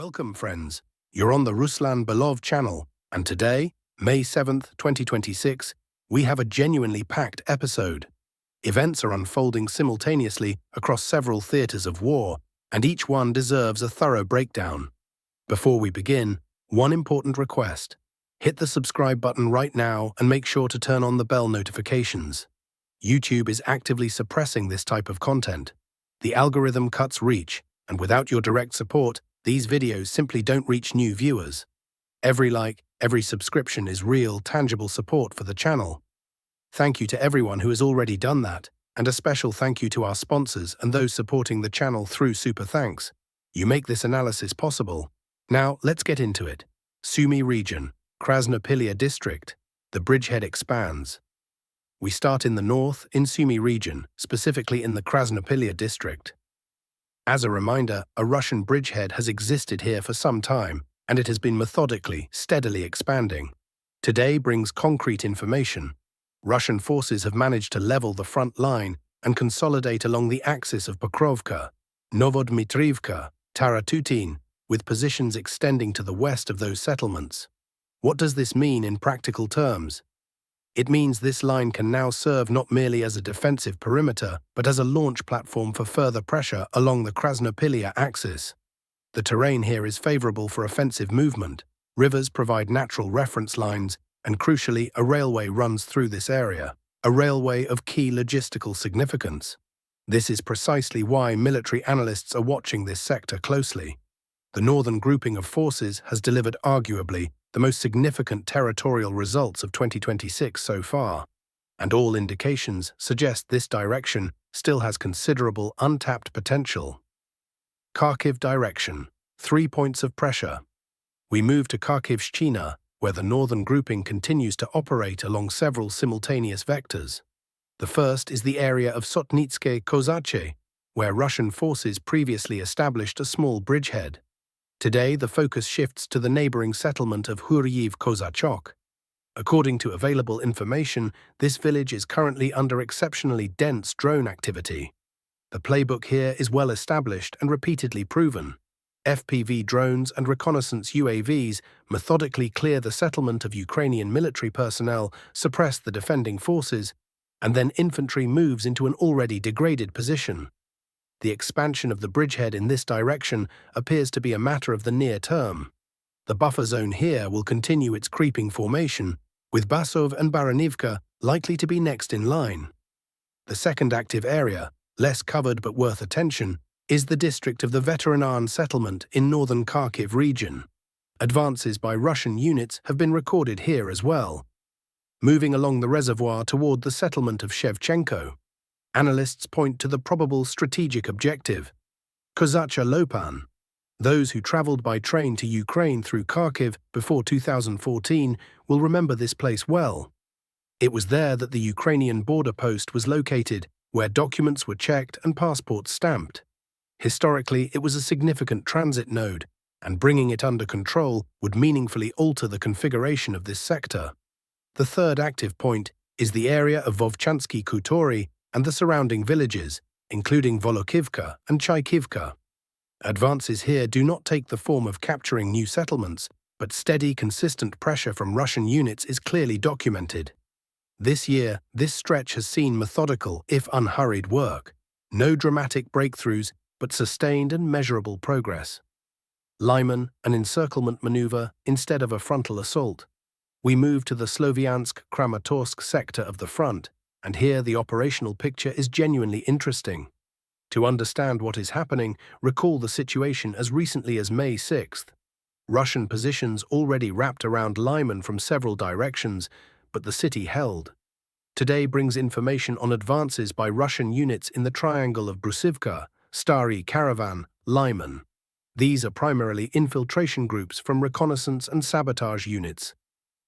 Welcome, friends. You're on the Ruslan Belov channel, and today, May 7th, 2026, we have a genuinely packed episode. Events are unfolding simultaneously across several theaters of war, and each one deserves a thorough breakdown. Before we begin, one important request. Hit the subscribe button right now and make sure to turn on the bell notifications. YouTube is actively suppressing this type of content. The algorithm cuts reach, and without your direct support, these videos simply don't reach new viewers. Every like, every subscription is real, tangible support for the channel. Thank you to everyone who has already done that, and a special thank you to our sponsors and those supporting the channel through Super Thanks. You make this analysis possible. Now, let's get into it. Sumi region, Krasnopilia district. The bridgehead expands. We start in the north, in Sumi region, specifically in the Krasnopilia district. As a reminder, a Russian bridgehead has existed here for some time, and it has been methodically, steadily expanding. Today brings concrete information. Russian forces have managed to level the front line and consolidate along the axis of Pokrovka, Novodmitrivka, Taratutin, with positions extending to the west of those settlements. What does this mean in practical terms? It means this line can now serve not merely as a defensive perimeter, but as a launch platform for further pressure along the Krasnopilia axis. The terrain here is favorable for offensive movement. Rivers provide natural reference lines, and crucially, a railway runs through this area, a railway of key logistical significance. This is precisely why military analysts are watching this sector closely. The northern grouping of forces has delivered arguably the most significant territorial results of 2026 so far, and all indications suggest this direction still has considerable untapped potential. Kharkiv direction. 3 points of pressure. We move to Kharkivshchina, where the northern grouping continues to operate along several simultaneous vectors. The first is the area of Sotnitske Kozache, where Russian forces previously established a small bridgehead. Today, the focus shifts to the neighboring settlement of Huryiv Kozachok. According to available information, this village is currently under exceptionally dense drone activity. The playbook here is well established and repeatedly proven. FPV drones and reconnaissance UAVs methodically clear the settlement of Ukrainian military personnel, suppress the defending forces, and then infantry moves into an already degraded position. The expansion of the bridgehead in this direction appears to be a matter of the near term. The buffer zone here will continue its creeping formation, with Azov and Baranivka likely to be next in line. The second active area, less covered but worth attention, is the district of the Veteranarn settlement in northern Kharkiv region. Advances by Russian units have been recorded here as well. Moving along the reservoir toward the settlement of Shevchenko, analysts point to the probable strategic objective, Kozacha Lopan. Those who traveled by train to Ukraine through Kharkiv before 2014 will remember this place well. It was there that the Ukrainian border post was located, where documents were checked and passports stamped. Historically, it was a significant transit node, and bringing it under control would meaningfully alter the configuration of this sector. The third active point is the area of Vovchansky Khutori and the surrounding villages, including Volokivka and Chaikivka. Advances here do not take the form of capturing new settlements, but steady, consistent pressure from Russian units is clearly documented. This year, this stretch has seen methodical, if unhurried work. No dramatic breakthroughs, but sustained and measurable progress. Lyman, an encirclement maneuver instead of a frontal assault. We move to the Sloviansk-Kramatorsk sector of the front, and here the operational picture is genuinely interesting. To understand what is happening, recall the situation as recently as May 6th. Russian positions already wrapped around Lyman from several directions, but the city held. Today brings information on advances by Russian units in the triangle of Brusivka, Stary Caravan, Lyman. These are primarily infiltration groups from reconnaissance and sabotage units,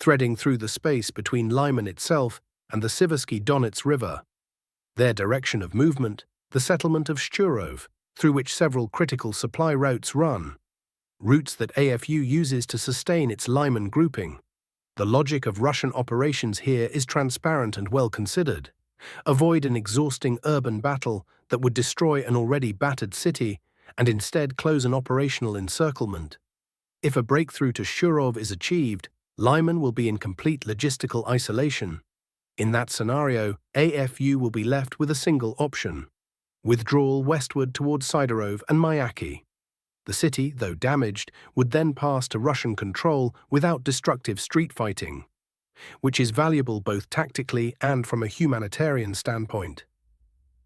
threading through the space between Lyman itself and the Siversky Donets River. Their direction of movement, the settlement of Shturov, through which several critical supply routes run. Routes that AFU uses to sustain its Lyman grouping. The logic of Russian operations here is transparent and well considered. Avoid an exhausting urban battle that would destroy an already battered city, and instead close an operational encirclement. If a breakthrough to Shurov is achieved, Lyman will be in complete logistical isolation. In that scenario, AFU will be left with a single option: withdrawal westward towards Siderov and Mayaki. The city, though damaged, would then pass to Russian control without destructive street fighting, which is valuable both tactically and from a humanitarian standpoint.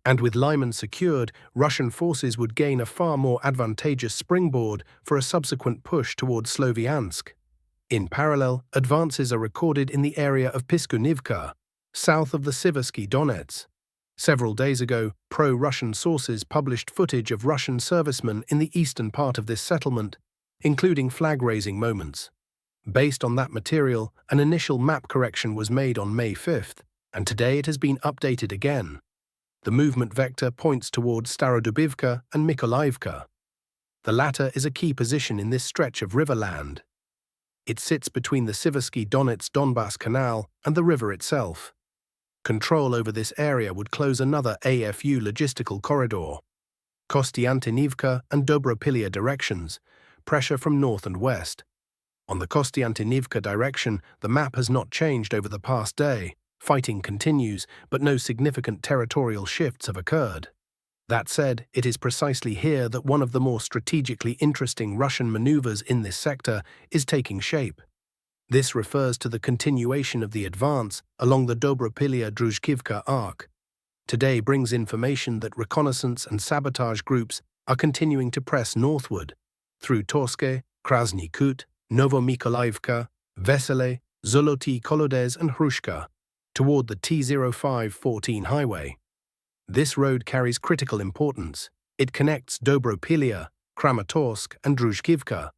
And with Lyman secured, Russian forces would gain a far more advantageous springboard for a subsequent push towards Sloviansk. In parallel, advances are recorded in the area of Piskunivka, south of the Siversky Donets. Several days ago, pro-Russian sources published footage of Russian servicemen in the eastern part of this settlement, including flag-raising moments. Based on that material, an initial map correction was made on May 5th, and today it has been updated again. The movement vector points towards Starodubivka and Mykolaiivka. The latter is a key position in this stretch of riverland. It sits between the Siversky Donets-Donbas Canal and the river itself. Control over this area would close another AFU logistical corridor. Konstantinivka and Dobropilya directions, pressure from north and west. On the Konstantinivka direction, the map has not changed over the past day. Fighting continues, but no significant territorial shifts have occurred. That said, it is precisely here that one of the more strategically interesting Russian maneuvers in this sector is taking shape. This refers to the continuation of the advance along the Dobropilya-Druzhkivka arc. Today brings information that reconnaissance and sabotage groups are continuing to press northward, through Torske, Krasny Kut, Novomykolaivka, Vesele, Zoloty Kolodez and Hrushka, toward the T-0514 highway. This road carries critical importance. It connects Dobropilya, Kramatorsk and Druzhkivka,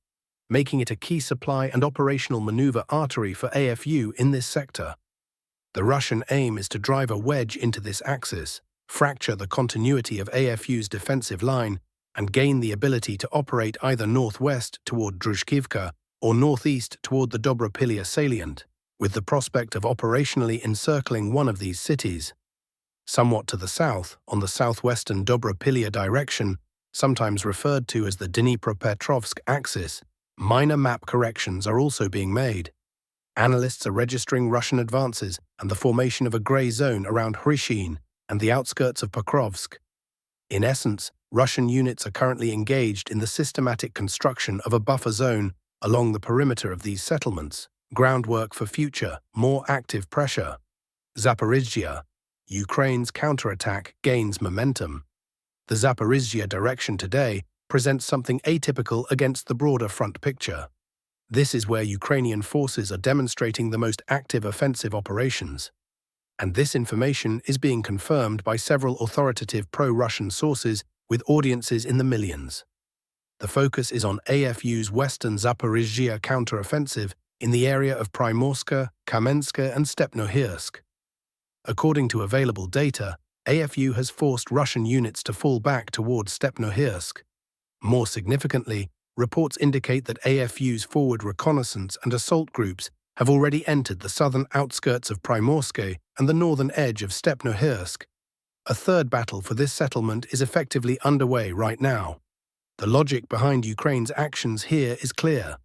making it a key supply and operational maneuver artery for AFU in this sector. The Russian aim is to drive a wedge into this axis, fracture the continuity of AFU's defensive line, and gain the ability to operate either northwest toward Druzhkivka or northeast toward the Dobropilya salient, with the prospect of operationally encircling one of these cities. Somewhat to the south, on the southwestern Dobropilya direction, sometimes referred to as the Dnipropetrovsk axis, minor map corrections are also being made. Analysts are registering Russian advances and the formation of a grey zone around Hrishin and the outskirts of Pokrovsk. In essence, Russian units are currently engaged in the systematic construction of a buffer zone along the perimeter of these settlements, groundwork for future, more active pressure. Zaporizhzhia, Ukraine's counterattack gains momentum. The Zaporizhzhia direction today presents something atypical against the broader front picture. This is where Ukrainian forces are demonstrating the most active offensive operations. And this information is being confirmed by several authoritative pro-Russian sources with audiences in the millions. The focus is on AFU's western Zaporizhzhia counteroffensive in the area of Primorska, Kamenska and Stepnohirsk. According to available data, AFU has forced Russian units to fall back towards Stepnohirsk. More significantly, reports indicate that AFU's forward reconnaissance and assault groups have already entered the southern outskirts of Primorske and the northern edge of Stepnohirsk. A third battle for this settlement is effectively underway right now. The logic behind Ukraine's actions here is clear.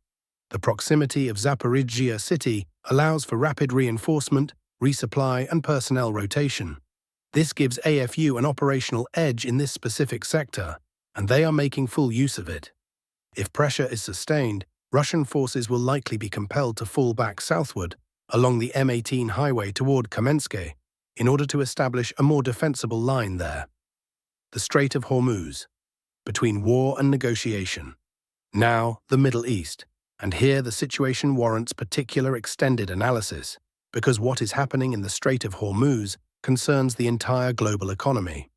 The proximity of Zaporizhzhia city allows for rapid reinforcement, resupply and personnel rotation. This gives AFU an operational edge in this specific sector, and they are making full use of it. If pressure is sustained, Russian forces will likely be compelled to fall back southward along the M18 highway toward Kamenske in order to establish a more defensible line there. The Strait of Hormuz, between war and negotiation. Now, the Middle East, and here the situation warrants particular extended analysis, because what is happening in the Strait of Hormuz concerns the entire global economy.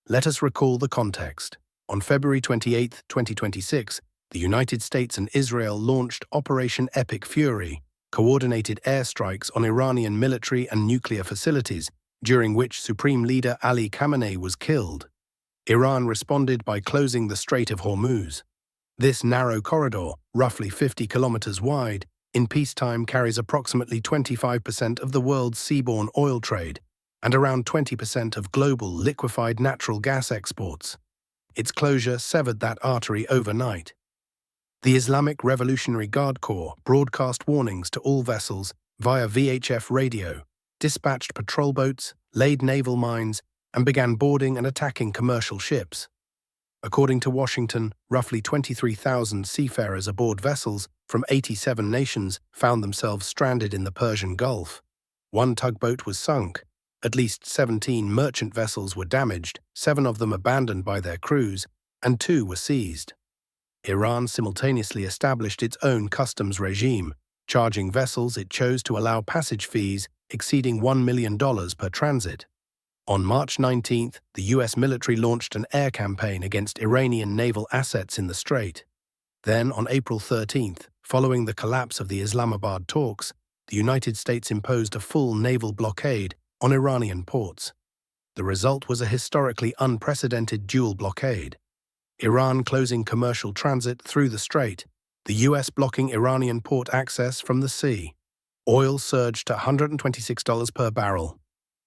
Let us recall the context. On February 28, 2026, the United States and Israel launched Operation Epic Fury, coordinated airstrikes on Iranian military and nuclear facilities, during which Supreme Leader Ali Khamenei was killed. Iran responded by closing the Strait of Hormuz. This narrow corridor, roughly 50 kilometers wide, in peacetime carries approximately 25% of the world's seaborne oil trade and around 20% of global liquefied natural gas exports. Its closure severed that artery overnight. The Islamic Revolutionary Guard Corps broadcast warnings to all vessels via VHF radio, dispatched patrol boats, laid naval mines, and began boarding and attacking commercial ships. According to Washington, roughly 23,000 seafarers aboard vessels from 87 nations found themselves stranded in the Persian Gulf. One tugboat was sunk. At least 17 merchant vessels were damaged, 7 of them abandoned by their crews, and 2 were seized. Iran simultaneously established its own customs regime, charging vessels it chose to allow passage fees exceeding $1 million per transit. On March 19th, the U.S. military launched an air campaign against Iranian naval assets in the strait. Then, on April 13th, following the collapse of the Islamabad talks, the United States imposed a full naval blockade on Iranian ports. The result was a historically unprecedented dual blockade. Iran closing commercial transit through the strait, the U.S. blocking Iranian port access from the sea. Oil surged to $126 per barrel.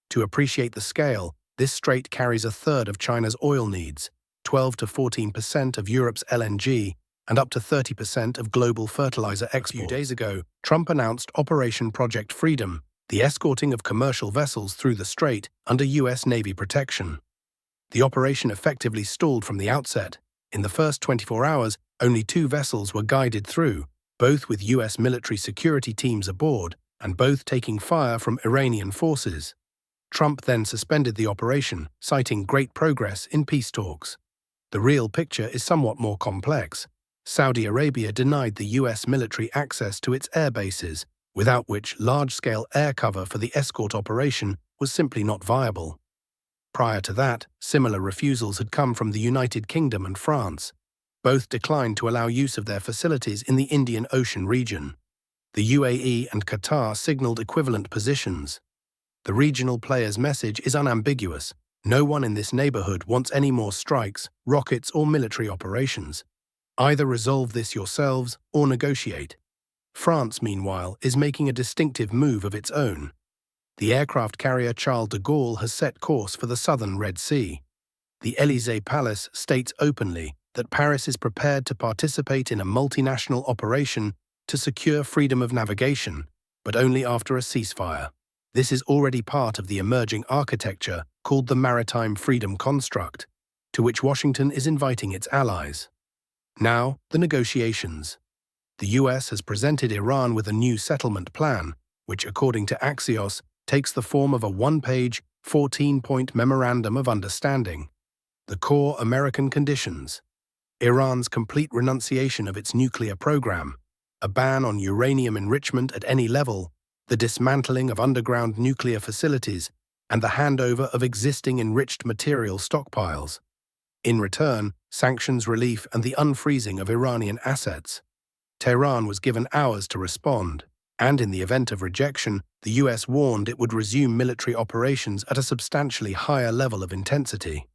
To appreciate the scale, this strait carries a third of China's oil needs, 12 to 14% of Europe's LNG, and up to 30% of global fertilizer exports. A few days ago, Trump announced Operation Project Freedom, the escorting of commercial vessels through the strait under U.S. Navy protection. The operation effectively stalled from the outset. In the first 24 hours, only 2 vessels were guided through, both with U.S. military security teams aboard, and both taking fire from Iranian forces. Trump then suspended the operation, citing great progress in peace talks. The real picture is somewhat more complex. Saudi Arabia denied the U.S. military access to its air bases, without which large-scale air cover for the escort operation was simply not viable. Prior to that, similar refusals had come from the United Kingdom and France. Both declined to allow use of their facilities in the Indian Ocean region. The UAE and Qatar signaled equivalent positions. The regional players' message is unambiguous. No one in this neighborhood wants any more strikes, rockets, or military operations. Either resolve this yourselves or negotiate. France, meanwhile, is making a distinctive move of its own. The aircraft carrier Charles de Gaulle has set course for the southern Red Sea. The Élysée Palace states openly that Paris is prepared to participate in a multinational operation to secure freedom of navigation, but only after a ceasefire. This is already part of the emerging architecture called the Maritime Freedom Construct, to which Washington is inviting its allies. Now, the negotiations. The U.S. has presented Iran with a new settlement plan, which, according to Axios, takes the form of a one-page, 14-point memorandum of understanding. The core American conditions: Iran's complete renunciation of its nuclear program, a ban on uranium enrichment at any level, the dismantling of underground nuclear facilities, and the handover of existing enriched material stockpiles. In return, sanctions relief and the unfreezing of Iranian assets. Tehran was given hours to respond, and in the event of rejection, the U.S. warned it would resume military operations at a substantially higher level of intensity.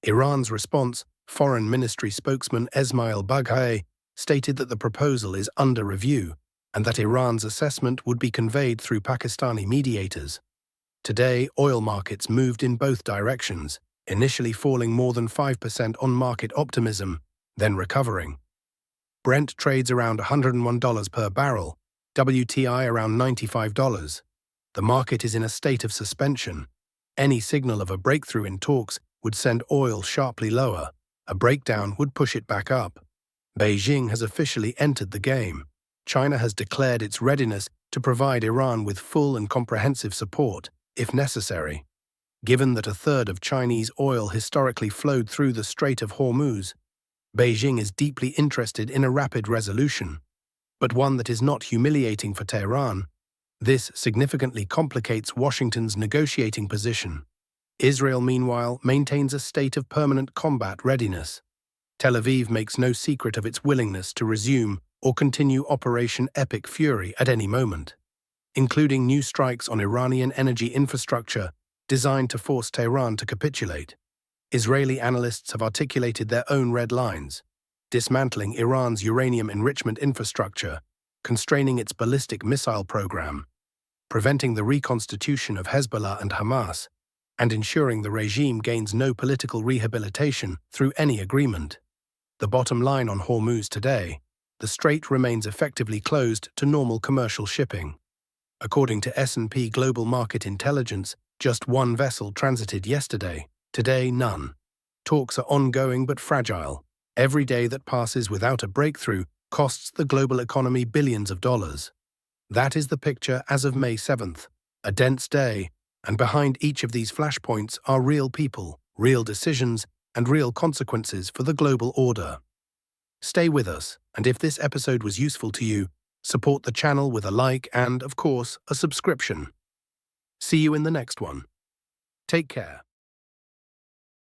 Iran's response, Foreign Ministry spokesman Esmail Baghaei, stated that the proposal is under review and that Iran's assessment would be conveyed through Pakistani mediators. Today, oil markets moved in both directions, initially falling more than 5% on market optimism, then recovering. Brent trades around $101 per barrel, WTI around $95. The market is in a state of suspension. Any signal of a breakthrough in talks would send oil sharply lower. A breakdown would push it back up. Beijing has officially entered the game. China has declared its readiness to provide Iran with full and comprehensive support, if necessary. Given that a third of Chinese oil historically flowed through the Strait of Hormuz, Beijing is deeply interested in a rapid resolution, but one that is not humiliating for Tehran. This significantly complicates Washington's negotiating position. Israel, meanwhile, maintains a state of permanent combat readiness. Tel Aviv makes no secret of its willingness to resume or continue Operation Epic Fury at any moment, including new strikes on Iranian energy infrastructure designed to force Tehran to capitulate. Israeli analysts have articulated their own red lines: dismantling Iran's uranium enrichment infrastructure, constraining its ballistic missile program, preventing the reconstitution of Hezbollah and Hamas, and ensuring the regime gains no political rehabilitation through any agreement. The bottom line on Hormuz today: the strait remains effectively closed to normal commercial shipping. According to S&P Global Market Intelligence, just one vessel transited yesterday. Today, none. Talks are ongoing but fragile. Every day that passes without a breakthrough costs the global economy billions of dollars. That is the picture as of May 7th, a dense day, and behind each of these flashpoints are real people, real decisions, and real consequences for the global order. Stay with us, and if this episode was useful to you, support the channel with a like and, of course, a subscription. See you in the next one. Take care.